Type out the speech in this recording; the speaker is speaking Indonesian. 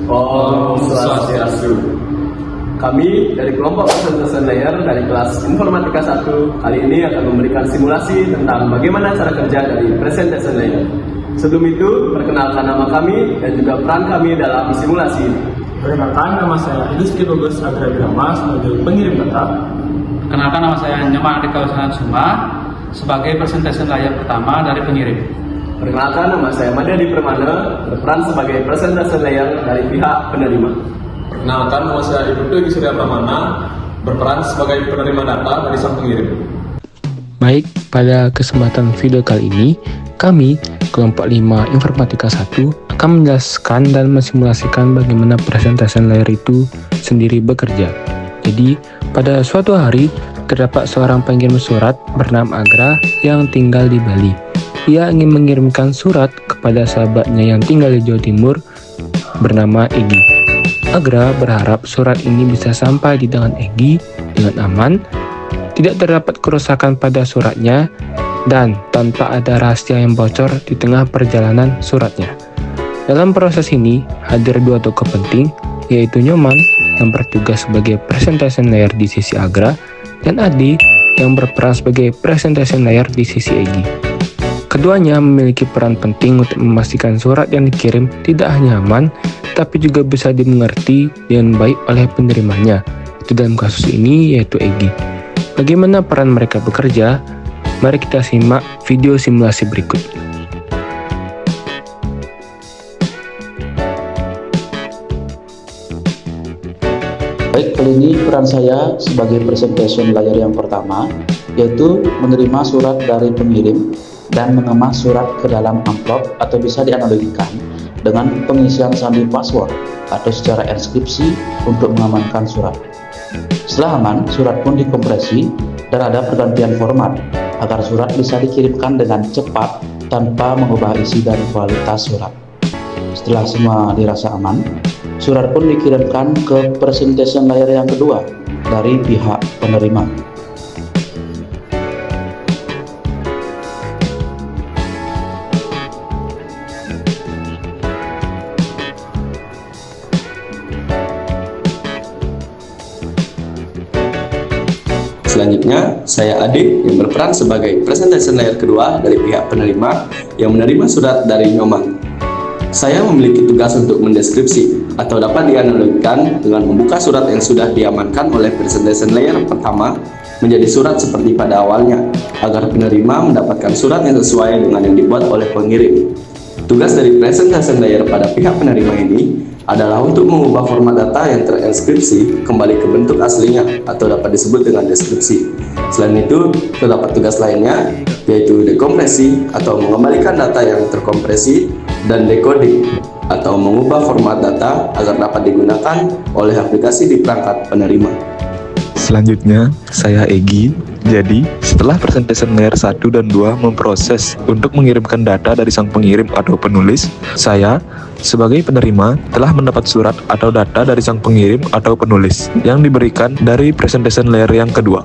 Om Swastiastu. Kami dari kelompok Presentation Layer dari kelas Informatika 1 kali ini akan memberikan simulasi tentang bagaimana cara kerja dari Presentation Layer. Sebelum itu, perkenalkan nama kami dan juga peran kami dalam simulasi ini. Perkenalkan, nama saya Idris Bagus Agragrama sebagai pengirim data. Perkenalkan, nama saya Nyoman Adika Suma sebagai Presentation Layer pertama dari pengirim. Perkenalkan, nama saya Madadi Permana, berperan sebagai Presentation Layer dari pihak penerima. Perkenalkan, nama saya Ibnu Surya Pramana, berperan sebagai penerima data dari sang pengirim. Baik, pada kesempatan video kali ini, kami, kelompok 5 Informatika 1, akan menjelaskan dan mensimulasikan bagaimana Presentation Layer itu sendiri bekerja. Jadi, pada suatu hari, terdapat seorang pengirim surat bernama Agra yang tinggal di Bali. Ia ingin mengirimkan surat kepada sahabatnya yang tinggal di Jawa Timur bernama Egi. Agra berharap surat ini bisa sampai di tangan Egi dengan aman, tidak terdapat kerusakan pada suratnya, dan tanpa ada rahasia yang bocor di tengah perjalanan suratnya. Dalam proses ini, hadir dua tokoh penting, yaitu Nyoman yang bertugas sebagai Presentation Layer di sisi Agra, dan Adi yang berperan sebagai Presentation Layer di sisi Egi. Keduanya memiliki peran penting untuk memastikan surat yang dikirim tidak hanya aman, tapi juga bisa dimengerti dengan baik oleh penerimanya. Itu dalam kasus ini yaitu Egi. Bagaimana peran mereka bekerja? Mari kita simak video simulasi berikut. Baik, kali ini peran saya sebagai Presentation Layer yang pertama, yaitu menerima surat dari pengirim dan mengemas surat ke dalam amplop atau bisa dianalogikan dengan pengisian sandi password atau secara enskripsi untuk mengamankan surat. Setelah aman, surat pun dikompresi dan ada pergantian format agar surat bisa dikirimkan dengan cepat tanpa mengubah isi dan kualitas surat. Setelah semua dirasa aman, surat pun dikirimkan ke Presentation Layer yang kedua dari pihak penerima. Selanjutnya, saya Adik yang berperan sebagai Presentation Layer kedua dari pihak penerima yang menerima surat dari Nyoman. Saya memiliki tugas untuk mendeskripsi atau dapat dianalogikan dengan membuka surat yang sudah diamankan oleh Presentation Layer pertama menjadi surat seperti pada awalnya, agar penerima mendapatkan surat yang sesuai dengan yang dibuat oleh pengirim. Tugas dari Presentation Layer pada pihak penerima ini adalah untuk mengubah format data yang terenskripsi kembali ke bentuk aslinya atau dapat disebut dengan deskripsi. Selain itu, terdapat tugas lainnya, yaitu dekompresi atau mengembalikan data yang terkompresi, dan decoding atau mengubah format data agar dapat digunakan oleh aplikasi di perangkat penerima. Selanjutnya, saya Egi. Jadi, setelah Presentation Layer 1 dan 2 memproses untuk mengirimkan data dari sang pengirim atau penulis, saya, sebagai penerima, telah mendapat surat atau data dari sang pengirim atau penulis yang diberikan dari Presentation Layer yang kedua.